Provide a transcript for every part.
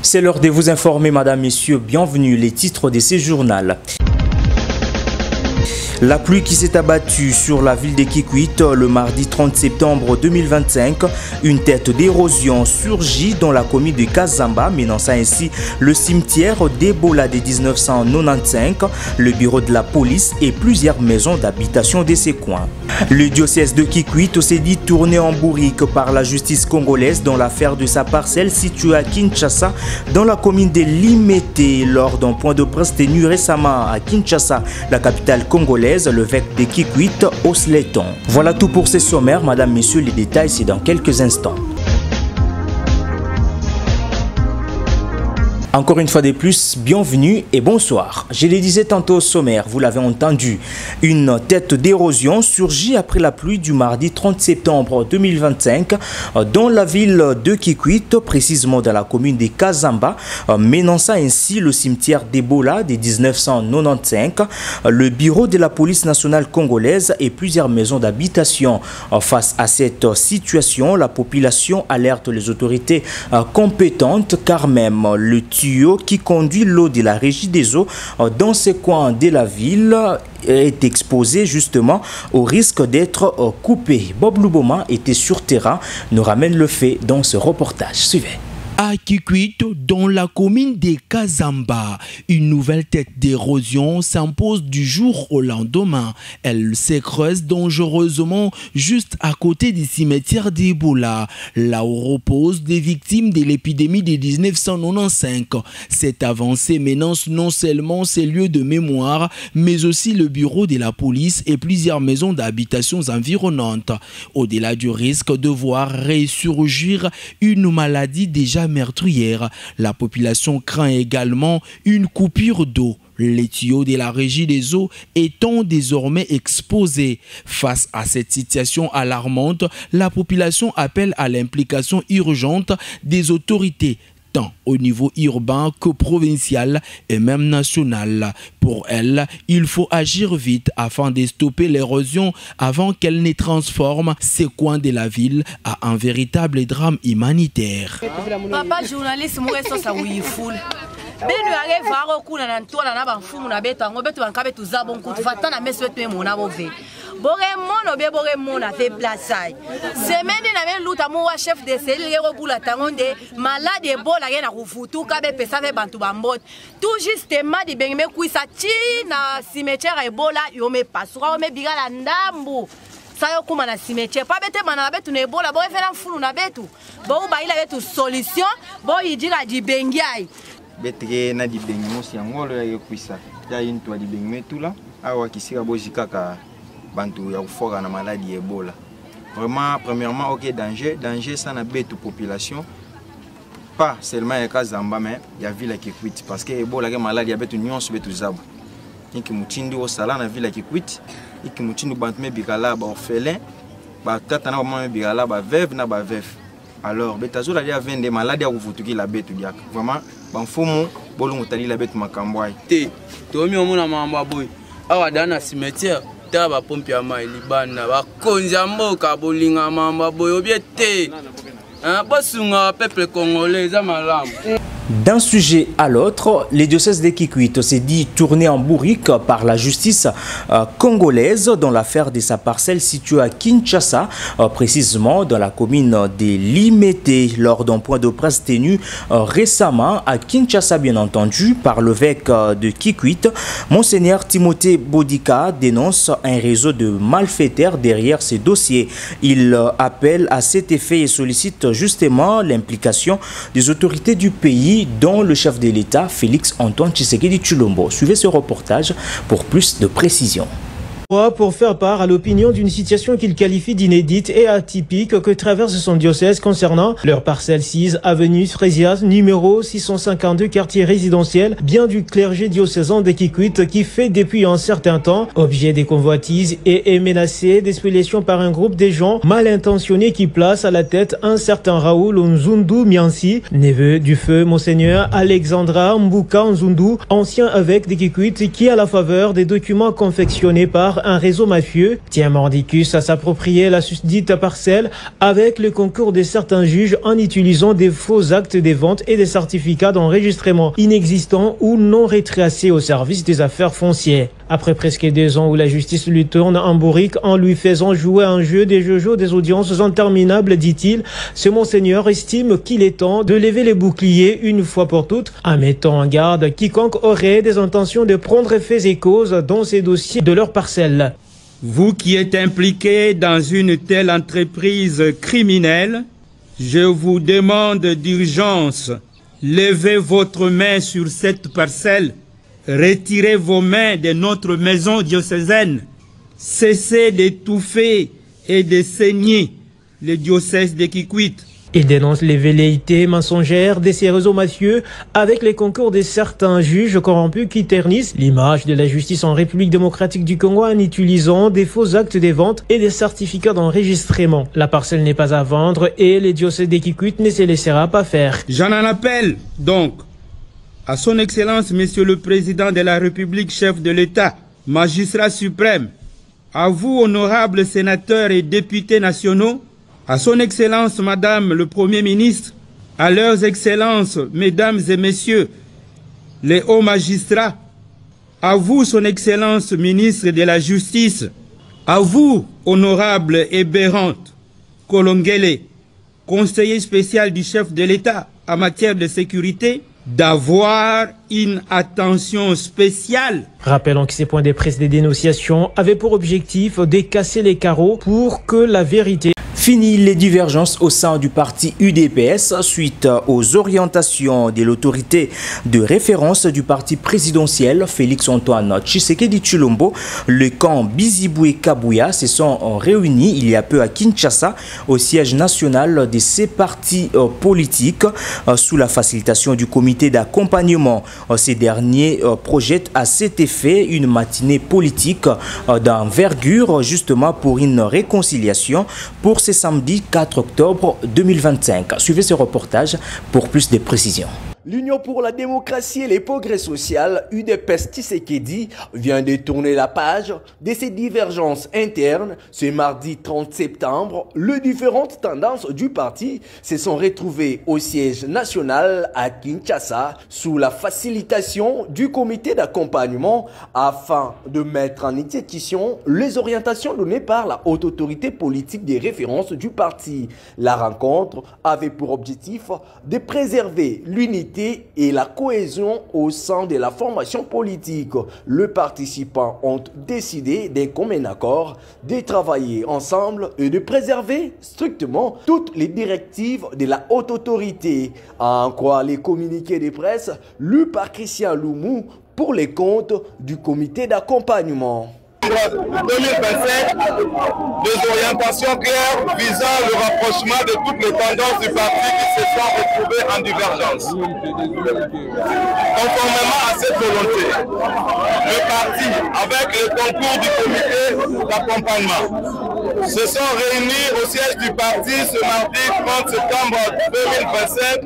C'est l'heure de vous informer, madame, messieurs. Bienvenue, les titres de ces journaux. La pluie qui s'est abattue sur la ville de Kikwit le mardi 30 septembre 2025. Une tête d'érosion surgit dans la commune de Kazamba, menaçant ainsi le cimetière d'Ebola de 1995, le bureau de la police et plusieurs maisons d'habitation de ces coins. Le diocèse de Kikwit s'est dit tourné en bourrique par la justice congolaise dans l'affaire de sa parcelle située à Kinshasa, dans la commune de Limete, lors d'un point de presse tenu récemment à Kinshasa, la capitale congolaise. L'évêque de Kikwit hausse les tons. Voilà tout pour ces sommaires, madame, messieurs, les détails c'est dans quelques instants. Encore une fois de plus, bienvenue et bonsoir. Je le disais tantôt au sommaire, vous l'avez entendu, une tête d'érosion surgit après la pluie du mardi 30 septembre 2025 dans la ville de Kikwit, précisément dans la commune de Kazamba, menaçant ainsi le cimetière d'Ebola de 1995, le bureau de la police nationale congolaise et plusieurs maisons d'habitation. Face à cette situation, la population alerte les autorités compétentes car même le qui conduit l'eau de la régie des eaux dans ces coins de la ville est exposé justement au risque d'être coupé. Bob Luboma était sur terrain, nous ramène le fait dans ce reportage. Suivez. À Kikwit, dans la commune de Kazamba, une nouvelle tête d'érosion s'impose du jour au lendemain. Elle se creuse dangereusement juste à côté du cimetière d'Ebola, là où reposent des victimes de l'épidémie de 1995. Cette avancée menace non seulement ces lieux de mémoire, mais aussi le bureau de la police et plusieurs maisons d'habitation environnantes. Au-delà du risque de voir ressurgir une maladie déjà meurtrière, la population craint également une coupure d'eau. Les tuyaux de la régie des eaux étant désormais exposés. Face à cette situation alarmante, la population appelle à l'implication urgente des autorités, tant au niveau urbain que provincial et même national. Pour elle, il faut agir vite afin de stopper l'érosion avant qu'elle ne transforme ces coins de la ville à un véritable drame humanitaire. Papa journaliste ça oui foule. Benu arrive à kuna na ntola na banfumu na beto ngo beto bankabe tuzabo nkutu fatana meswetwe mona bove. Bore mono be bore mona te plasai. Semaine na ben luta mo wa chef de cellule go bula tangonde malade Ebola na kufutu kabe pesa be bantu bambot. Tout justement di bengme kuisa chi na cimetière Ebola yo me pasura me bigala ndambu. Sayo kuma na cimetière pa bete mana betu na Ebola bo fera fulu na betu. Bo ba ila betu solution bo yidira di bengiai. Betre na di bengi mosi angolo ya kuisa ya into di bengi metula awa kisika bozika ka bantu ya kufora na maladie Ebola. Vraiment premièrement OK danger ça na betu population pas seulement ya Kazamba mais ya ville ya Kikwit parce que Ebola ke maladie ya betu nyonso betu zabu. Niki mutindi o sala na ville ya Kikwit iki mutindi bantu me bikala ba orphelin ba tata na mama me bikala ba veuve na ba veuve. Alors betazola dia vende maladie ya kufutuki la betu diaka. Vraiment banfumu bolungu tali la betu makambwai te tomi omona mamba boy awa dana cimetière ta ba pompe ya mai libana ba konza mboka bolinga mamba boy obiete bosunga peuple congolais za malamu. D'un sujet à l'autre, les diocèses de Kikwit s'est dit tourné en bourrique par la justice congolaise dans l'affaire de sa parcelle située à Kinshasa, précisément dans la commune de Limete, lors d'un point de presse tenu récemment à Kinshasa, bien entendu, par l'évêque de Kikwit. Monseigneur Timothée Bodika dénonce un réseau de malfaiteurs derrière ces dossiers. Il appelle à cet effet et sollicite justement l'implication des autorités du pays, dont le chef de l'État, Félix Antoine Tshisekedi Tshilombo. Suivez ce reportage pour plus de précisions. Pour faire part à l'opinion d'une situation qu'il qualifie d'inédite et atypique que traverse son diocèse concernant leur parcelle 6, avenue Frésias, numéro 652, quartier résidentiel, bien du clergé diocésain de Kikwit qui fait depuis un certain temps objet des convoitises et est menacé d'expulsion par un groupe de gens mal intentionnés qui placent à la tête un certain Raoul Nzundu Miansi, neveu du feu Monseigneur Alexandra Mbuka Nzundu, ancien évêque de Kikwit qui, à la faveur des documents confectionnés par par un réseau mafieux. Tient mordicus à s'approprier la susdite parcelle avec le concours de certains juges en utilisant des faux actes de vente et des certificats d'enregistrement inexistants ou non retracés au service des affaires foncières. Après presque 2 ans où la justice lui tourne en bourrique en lui faisant jouer un jeu des jojo des audiences interminables, dit-il, ce monseigneur estime qu'il est temps de lever les boucliers une fois pour toutes, en mettant en garde quiconque aurait des intentions de prendre faits et causes dans ces dossiers de leur parcelle. Vous qui êtes impliqué dans une telle entreprise criminelle, je vous demande d'urgence, levez votre main sur cette parcelle. Retirez vos mains de notre maison diocésaine. Cessez d'étouffer et de saigner le diocèse de Kikwit. Il dénonce les velléités mensongères de ces réseaux mafieux avec les concours de certains juges corrompus qui ternissent l'image de la justice en République démocratique du Congo en utilisant des faux actes de vente et des certificats d'enregistrement. La parcelle n'est pas à vendre et le diocèse de Kikwit ne se laissera pas faire. J'en appelle donc à son Excellence, Monsieur le Président de la République, chef de l'État, magistrat suprême, à vous, honorables sénateurs et députés nationaux, à son Excellence, Madame le Premier ministre, à leurs Excellences, Mesdames et Messieurs, les hauts magistrats, à vous, son Excellence, ministre de la Justice, à vous, honorable Ebérante Kolongele, conseiller spécial du chef de l'État en matière de sécurité, d'avoir une attention spéciale. Rappelons que ces points de presse de dénonciation avaient pour objectif de casser les carreaux pour que la vérité... Fini les divergences au sein du parti UDPS suite aux orientations de l'autorité de référence du parti présidentiel Félix-Antoine Tshisekedi Tshilombo. Le camp Biziboué Kabouya se sont réunis il y a peu à Kinshasa au siège national de ces partis politiques sous la facilitation du comité d'accompagnement. Ces derniers projettent à cet effet une matinée politique d'envergure justement pour une réconciliation pour ces samedi 4 octobre 2025. Suivez ce reportage pour plus de précisions. L'Union pour la démocratie et les progrès sociaux, UDPS Tshisekedi, vient de tourner la page de ces divergences internes. Ce mardi 30 septembre, les différentes tendances du parti se sont retrouvées au siège national à Kinshasa sous la facilitation du comité d'accompagnement afin de mettre en exécution les orientations données par la haute autorité politique des références du parti. La rencontre avait pour objectif de préserver l'unité et la cohésion au sein de la formation politique. Les participants ont décidé d'un commun accord de travailler ensemble et de préserver strictement toutes les directives de la haute autorité. À en croire les communiqués de presse lus par Christian Loumou pour les comptes du comité d'accompagnement. 2027, des orientations claires visant le rapprochement de toutes les tendances du parti qui se sont retrouvées en divergence. Conformément à cette volonté, le parti, avec le concours du comité d'accompagnement, se sont réunis au siège du parti ce mardi 30 septembre 2027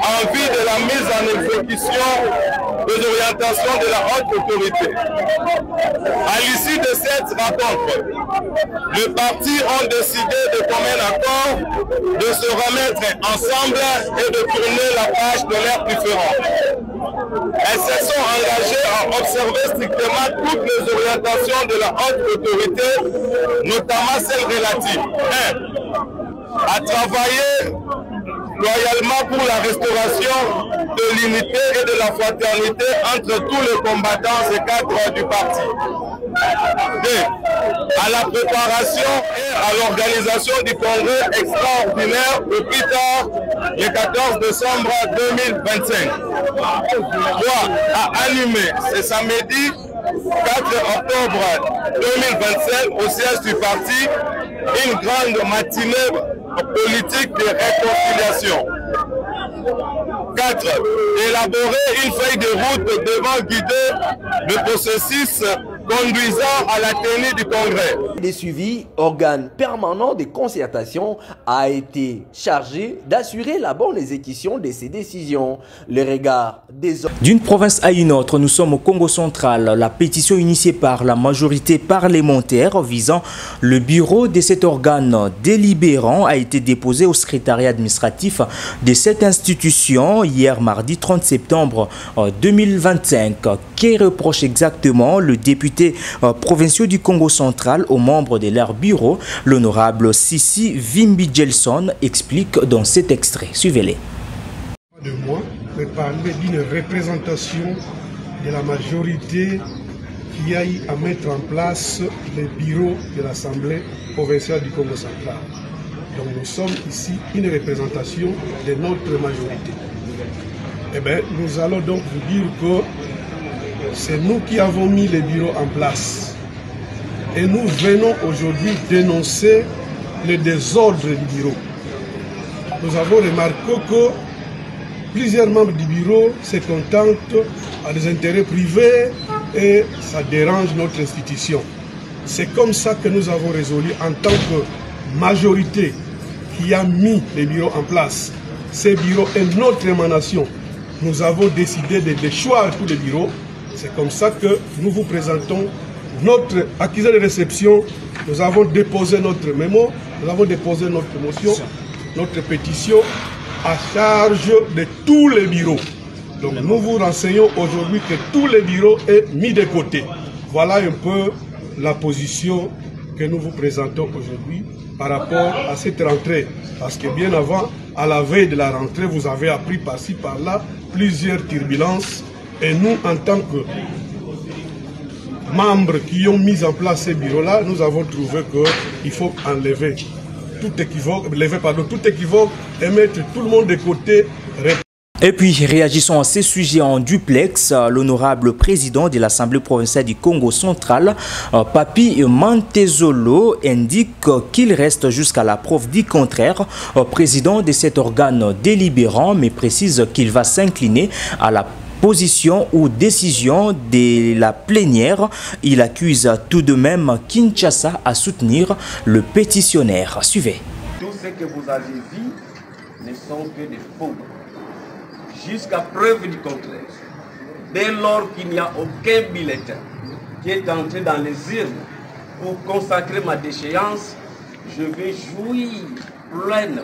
en vue de la mise en exécution des orientations de la haute autorité. À l'issue de cette rencontre, les partis ont décidé de commun accord de se remettre ensemble et de tourner la page de leurs différends. Elles se sont engagées à observer strictement toutes les orientations de la haute autorité, notamment celles relatives 1. À travailler loyalement pour la restauration de l'unité et de la fraternité entre tous les combattants et cadres du parti. 2. À la préparation et à l'organisation du congrès extraordinaire le plus tard le 14 décembre 2025. 3. À animer ce samedi 4 octobre 2027 au siège du parti une grande matinée politique de réconciliation. 4. Élaborer une feuille de route devant guider le processus conduisant à la tenue du congrès. Les suivis, organe permanent de concertation, a été chargé d'assurer la bonne exécution de ces décisions. Le regard des hommes. D'une province à une autre, nous sommes au Congo central. La pétition initiée par la majorité parlementaire visant le bureau de cet organe délibérant a été déposée au secrétariat administratif de cette institution hier mardi 30 septembre 2025. Que reproche exactement le député provincial du Congo central aux membres de leur bureau? L'honorable Sissi Vimbi Gelson explique dans cet extrait. Suivez-les. De moi, mais parler d'une représentation de la majorité qui a eu à mettre en place les bureaux de l'Assemblée provinciale du Congo central. Donc nous sommes ici une représentation de notre majorité. Eh bien, nous allons donc vous dire que c'est nous qui avons mis les bureaux en place. Et nous venons aujourd'hui dénoncer le désordre du bureau. Nous avons remarqué que plusieurs membres du bureau se contentent à des intérêts privés et ça dérange notre institution. C'est comme ça que nous avons résolu en tant que majorité qui a mis les bureaux en place. Ces bureaux est notre émanation. Nous avons décidé de déchoir tous les bureaux. C'est comme ça que nous vous présentons notre accusé de réception. Nous avons déposé notre mémo, nous avons déposé notre motion, notre pétition à charge de tous les bureaux. Donc nous vous renseignons aujourd'hui que tous les bureaux sont mis de côté. Voilà un peu la position que nous vous présentons aujourd'hui par rapport à cette rentrée. Parce que bien avant, à la veille de la rentrée, vous avez appris par-ci, par-là, plusieurs turbulences. Et nous, en tant que membres qui ont mis en place ces bureaux-là, nous avons trouvé qu'il faut enlever tout équivoque et mettre tout le monde de côté. Et puis, réagissons à ces sujets en duplex. L'honorable président de l'Assemblée provinciale du Congo central, Papi Mantezolo, indique qu'il reste jusqu'à la preuve du contraire président de cet organe délibérant, mais précise qu'il va s'incliner à la position ou décision de la plénière. Il accuse tout de même Kinshasa à soutenir le pétitionnaire. Suivez. Tout ce que vous avez vu ne sont que des faux. Jusqu'à preuve du contraire. Dès lors qu'il n'y a aucun bulletin qui est entré dans les urnes pour consacrer ma déchéance, je vais jouir pleinement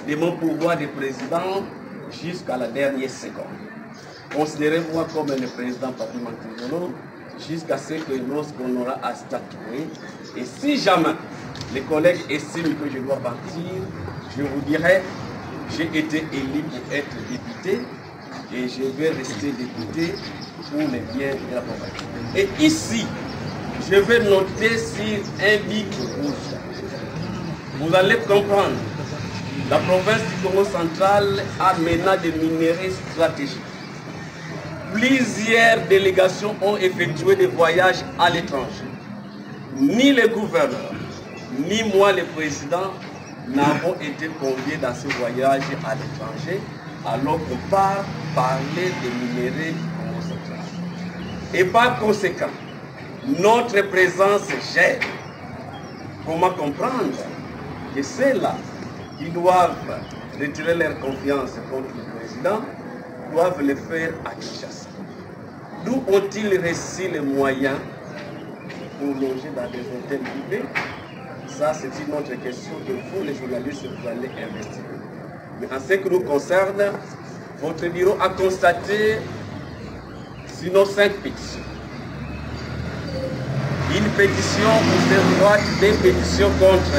de mon pouvoir de président jusqu'à la dernière seconde. Considérez-moi comme le président Papi Mantezolo jusqu'à ce que lorsqu'on aura à statuer. Et si jamais les collègues estiment que je dois partir, je vous dirai, j'ai été élu pour être député et je vais rester député pour les biens de la province. Et ici, je vais noter sur un bic rouge. Vous allez comprendre, la province du Congo central a maintenant des minéraux stratégiques. Plusieurs délégations ont effectué des voyages à l'étranger. Ni le gouverneur, ni moi le président n'avons été conviés dans ce voyage à l'étranger, alors qu'on part parler des minéraux du Congo central. Et par conséquent, notre présence gère. Comment comprendre que ceux-là qui doivent retirer leur confiance contre le président doivent le faire à Kinshasa? D'où ont-ils reçu les moyens pour loger dans des hôtels privés? Ça, c'est une autre question que vous, les journalistes, vous allez investiguer. Mais en ce qui nous concerne, votre bureau a constaté, sinon 5 pétitions. Une pétition pour droite, des pétitions contre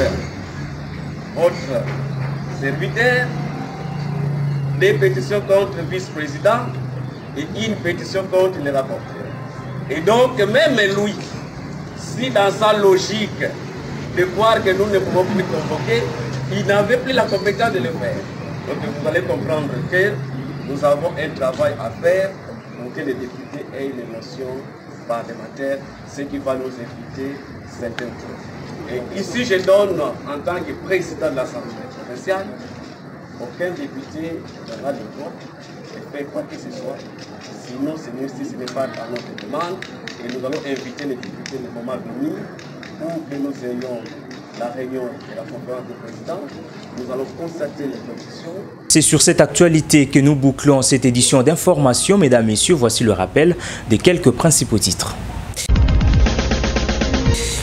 votre serviteur, des pétitions contre le vice-président et une pétition contre les rapporteurs. Et donc, même lui, si dans sa logique de voir que nous ne pouvons plus convoquer, il n'avait plus la compétence de le faire. Donc vous allez comprendre que nous avons un travail à faire pour que les députés aient une notion parlementaire, ce qui va nous éviter certaines choses. Et ici, je donne, en tant que président de l'Assemblée provinciale, aucun député n'aura le droit de faire quoi que ce soit. Sinon, ce n'est pas à notre demande. Et nous allons inviter les députés le moment venu pour que nous ayons la réunion de la conférence de présidents. Nous allons constater les conditions. C'est sur cette actualité que nous bouclons cette édition d'information. Mesdames, Messieurs, voici le rappel des quelques principaux titres.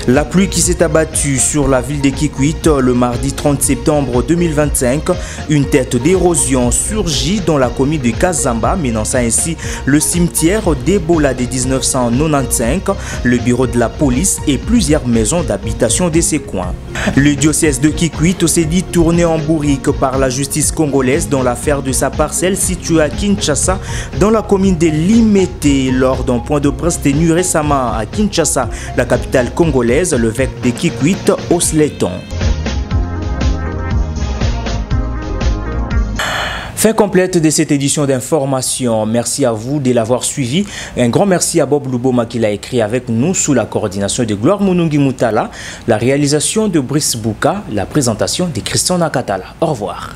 La pluie qui s'est abattue sur la ville de Kikwit le mardi 30 septembre 2025. Une tête d'érosion surgit dans la commune de Kazamba, menaçant ainsi le cimetière d'Ebola de 1995, le bureau de la police et plusieurs maisons d'habitation de ces coins. Le diocèse de Kikwit s'est dit tourné en bourrique par la justice congolaise dans l'affaire de sa parcelle située à Kinshasa, dans la commune de Limete. Lors d'un point de presse tenu récemment à Kinshasa, la capitale congolaise, l'évêque de Kikwit hausse les tons. Fin complète de cette édition d'information. Merci à vous de l'avoir suivi. Un grand merci à Bob Luboma qui l'a écrit avec nous sous la coordination de Gloire Munungi Mutala, la réalisation de Brice Bouka, la présentation de Christian Nakatala. Au revoir.